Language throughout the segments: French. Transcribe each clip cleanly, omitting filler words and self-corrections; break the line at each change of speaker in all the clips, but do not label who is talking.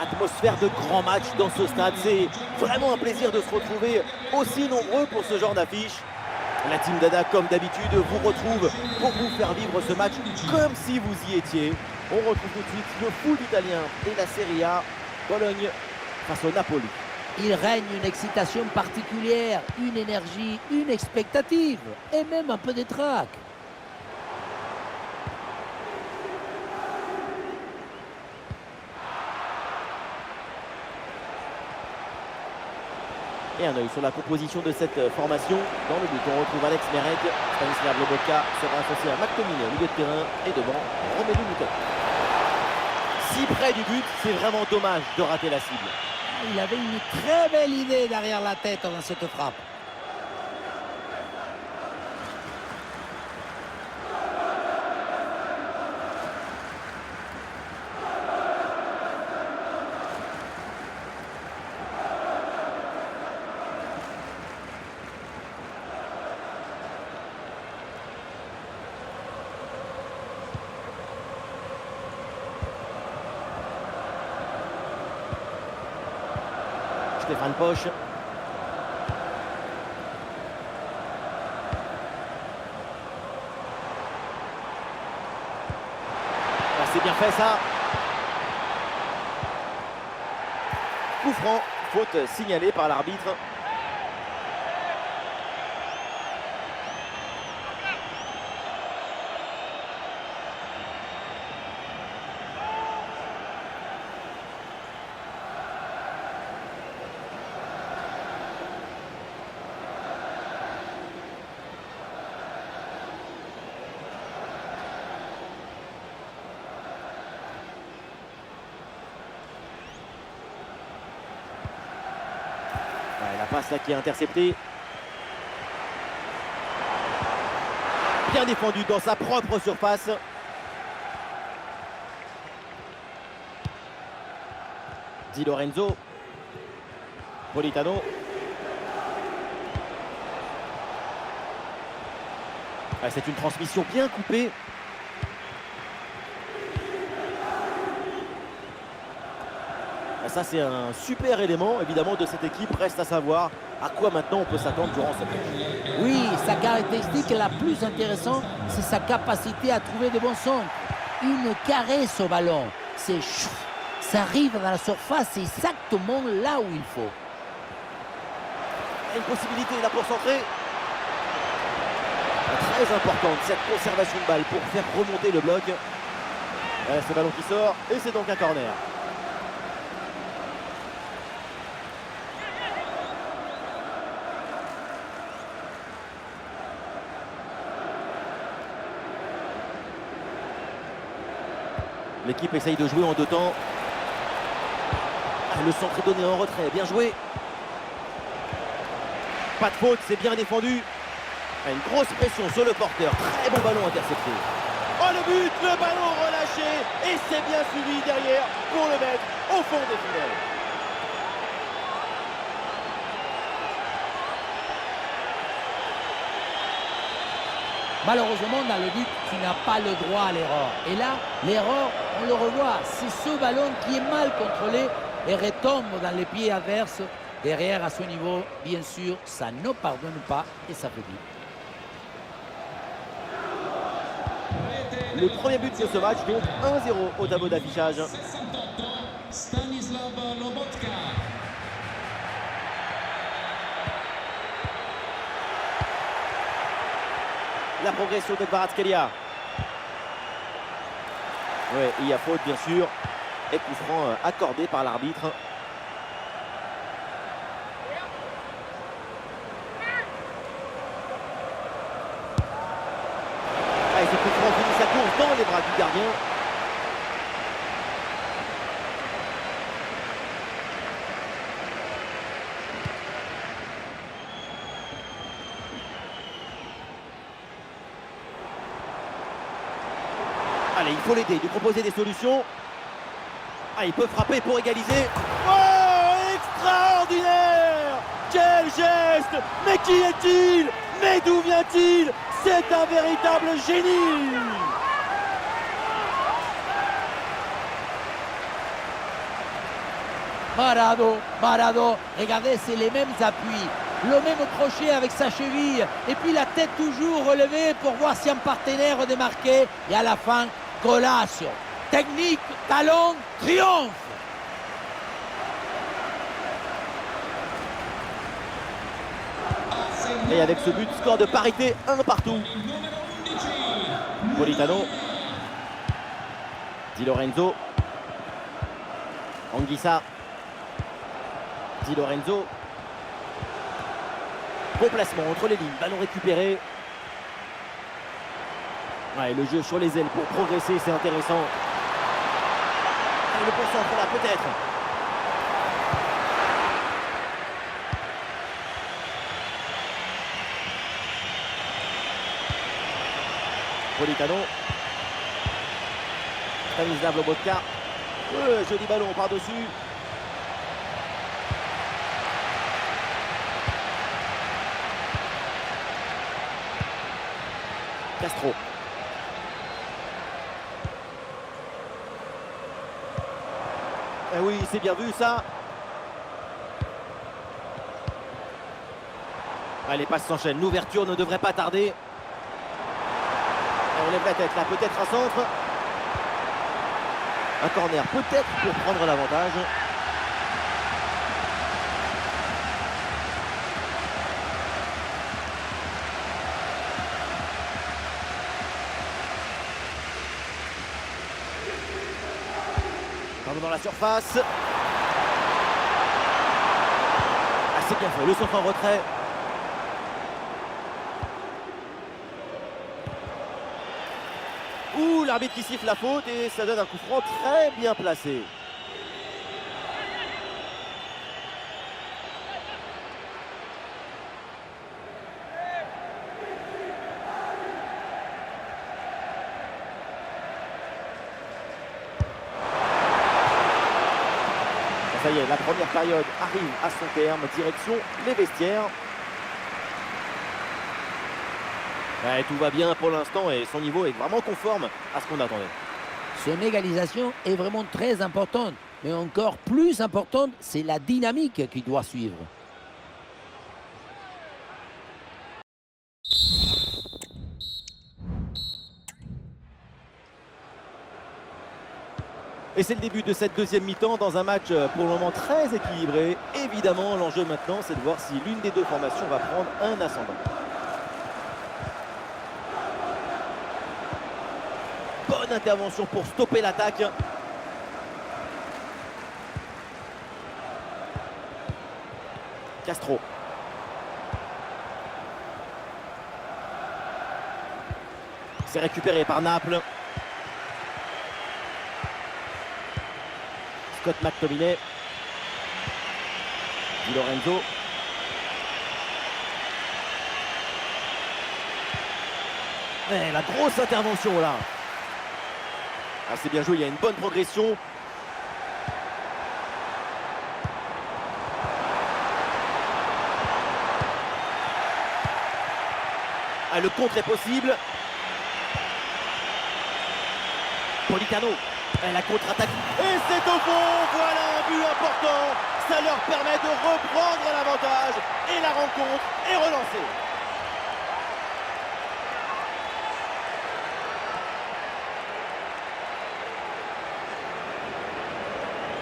Atmosphère de grand match dans ce stade. C'est vraiment un plaisir de se retrouver aussi nombreux pour ce genre d'affiche. La team Dada, comme d'habitude, vous retrouve pour vous faire vivre ce match comme si vous y étiez. On retrouve tout de suite le foot italien et la Serie A. Bologne face au Napoli.
Il règne une excitation particulière, une énergie, une expectative et même un peu de trac.
Et un œil sur la composition de cette formation. Dans le but, on retrouve Alex Merek. Stanislav Lobotka sera associé à McTominay au milieu de terrain et devant Romelu Lukaku. Si près du but, c'est vraiment dommage de rater la cible.
Il avait une très belle idée derrière la tête dans cette frappe.
Stéphane Posch. Ah, c'est bien fait ça. Coup franc, faute signalée par l'arbitre. La passe là qui est interceptée. Bien défendu dans sa propre surface. Di Lorenzo. Politano. Ah, c'est une transmission bien coupée. Ça, c'est un super élément, évidemment, de cette équipe. Reste à savoir à quoi maintenant on peut s'attendre durant cette match.
Oui, sa caractéristique la plus intéressante, c'est sa capacité à trouver de bons sons. Une caresse au ballon. C'est chou, ça arrive dans la surface exactement là où il faut.
Une possibilité là pour centrer. Très importante cette conservation de balle pour faire remonter le bloc. Ce ballon qui sort et c'est donc un corner. L'équipe essaye de jouer en deux temps. Le centre est donné en retrait, bien joué. Pas de faute, c'est bien défendu. Une grosse pression sur le porteur, très bon ballon intercepté. Oh le but, le ballon relâché et c'est bien suivi derrière pour le mettre au fond des filets.
Malheureusement, dans le but, tu n'as pas le droit à l'erreur. Et là, l'erreur, on le revoit. C'est ce ballon qui est mal contrôlé et retombe dans les pieds adverses. Derrière, à ce niveau, bien sûr, ça ne pardonne pas et ça fait bien.
Le premier but de ce match, donc 1-0 au tableau d'affichage.
Stanislav Lobotka.
La progression de Kvaratskhelia. Ouais, il y a faute bien sûr. Et coup franc accordé par l'arbitre. Et ce coup franc finit sa course dans les bras du gardien. Allez, il faut l'aider, lui proposer des solutions. Ah, il peut frapper pour égaliser. Oh, extraordinaire! Quel geste! Mais qui est-il? Mais d'où vient-il? C'est un véritable génie!
Marado, regardez, c'est les mêmes appuis, le même crochet avec sa cheville, et puis la tête toujours relevée pour voir si un partenaire démarqué, et à la fin, golazo. Technique, talon, triomphe.
Et avec ce but, score de parité, 1 partout. Politano. Di Lorenzo. Anguissa. Di Lorenzo. Bon placement entre les lignes, ballon récupéré. Ouais, le jeu sur les ailes pour progresser, c'est intéressant. Et le pourcentage là, peut-être. Politano. Stanislav Lobotka. Joli ballon par-dessus. Castro. Eh oui, c'est bien vu ça. Les passes s'enchaînent. L'ouverture ne devrait pas tarder. On lève la tête là, peut-être un centre. Un corner peut-être pour prendre l'avantage. Dans la surface. Ah, c'est bien fait, le centre en retrait. Ouh, l'arbitre qui siffle la faute et ça donne un coup franc très bien placé. Ça y est, la première période arrive à son terme, direction les vestiaires. Ouais, tout va bien pour l'instant et son niveau est vraiment conforme à ce qu'on attendait.
Son égalisation est vraiment très importante, mais encore plus importante, c'est la dynamique qu'il doit suivre.
Et c'est le début de cette deuxième mi-temps dans un match pour le moment très équilibré. Évidemment, l'enjeu maintenant, c'est de voir si l'une des deux formations va prendre un ascendant. Bonne intervention pour stopper l'attaque. Castro. C'est récupéré par Naples. Scott McTominay. Di Lorenzo. Et la grosse intervention là. Ah, c'est bien joué, il y a une bonne progression. Ah, le contre est possible. Politano. Et la contre-attaque. Et c'est au fond. Voilà un but important. Ça leur permet de reprendre l'avantage. Et la rencontre est relancée.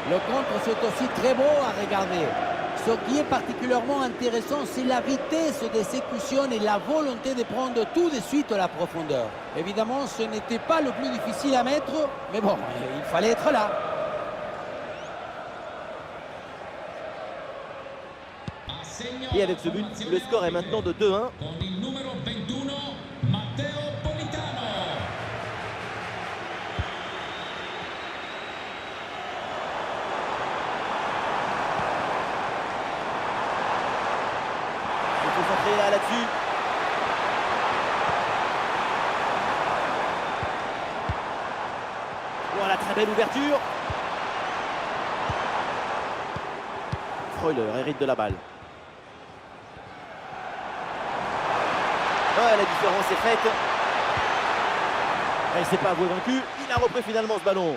Le contre, c'est aussi très beau à regarder. Ce qui est particulièrement intéressant, c'est la vitesse d'exécution et la volonté de prendre tout de suite la profondeur. Évidemment, ce n'était pas le plus difficile à mettre, mais bon, il fallait être là.
Et avec ce but, le score est maintenant de 2-1. Là-dessus. Voilà, très belle ouverture. Freuler hérite de la balle. Ouais, la différence est faite. Elle ne s'est pas avouée vaincue. Il a repris finalement ce ballon.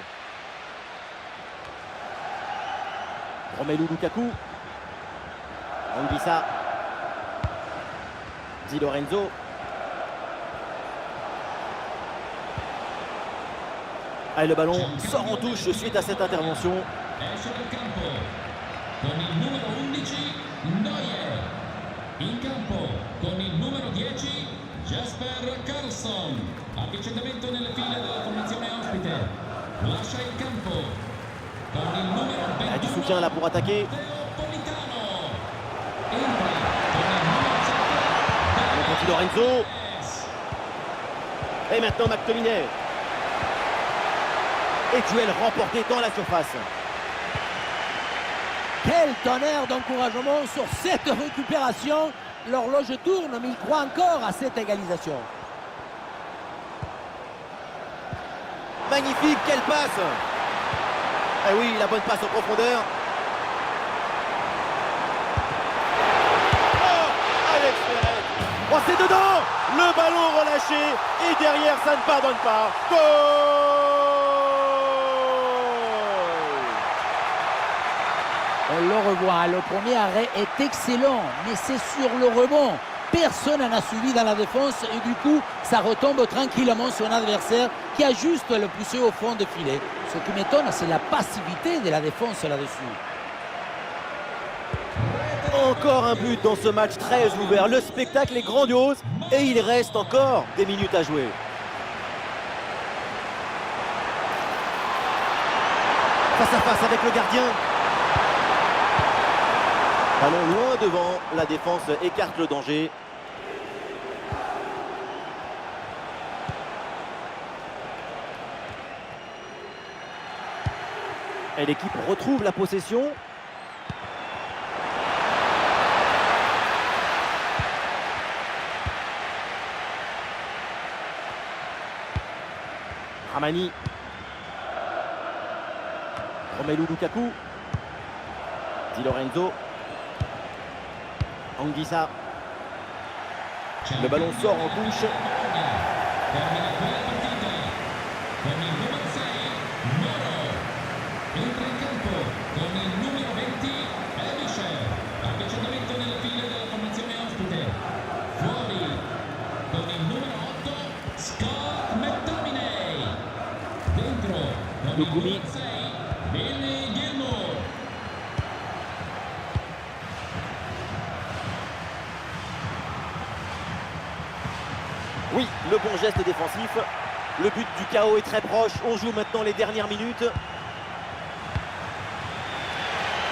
Romelu Lukaku. Anguissa. Di Lorenzo. Et le ballon sort en touche suite à cette intervention.
Esce dal campo con il numero 11 Neuer. In campo con il numero 10 Jesper Karlsson. Avvicendamento nelle file della formazione ospite. Lascia il campo con il numero 21
Du soutien là pour attaquer.
Matteo Politano. Entra con il numero 7
Le petit Lorenzo. Et maintenant McTominay. Et duel remporté dans la surface.
Quel tonnerre d'encouragement sur cette récupération. L'horloge tourne, mais il croit encore à cette égalisation.
Magnifique, quelle passe! Eh oui, la bonne passe en profondeur. Oh, Alex Perez. Oh, c'est dedans! Le ballon relâché et derrière, ça ne pardonne pas. Goal!
On le revoit, le premier arrêt est excellent, mais c'est sur le rebond. Personne n'en a suivi dans la défense et du coup, ça retombe tranquillement sur un adversaire qui a juste le poussé au fond de filet. Ce qui m'étonne, c'est la passivité de la défense là-dessus.
Encore un but dans ce match très ouvert. Le spectacle est grandiose et il reste encore des minutes à jouer. Face à face avec le gardien. Ballon loin devant, la défense écarte le danger. Et l'équipe retrouve la possession. Ramani. Romelu Lukaku. Di Lorenzo. Anguissa. Le ballon sort en touche.
Termina qui la partita con il numero 6 Moro. Entra in campo con il numero 20 Elischer. Avvicendamento nelle file della formazione ospite. Fuori con il numero 8 Scott McTominay. Dentro con il
Lukumi.
numero 6 Billy Gilmour.
Oui, le bon geste défensif. Le but du chaos est très proche. On joue maintenant les dernières minutes.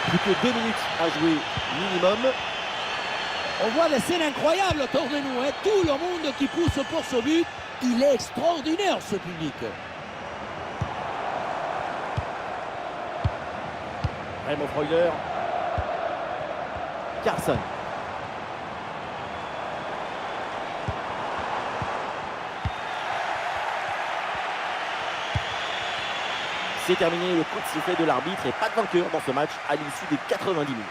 Plus que 2 minutes à jouer minimum.
On voit des scènes incroyables autour de nous. Hein. Tout le monde qui pousse pour ce but. Il est extraordinaire, ce public.
Raymond Freuler. Carlson. C'est terminé, le coup de sifflet de l'arbitre et pas de vainqueur dans ce match à l'issue des 90 minutes.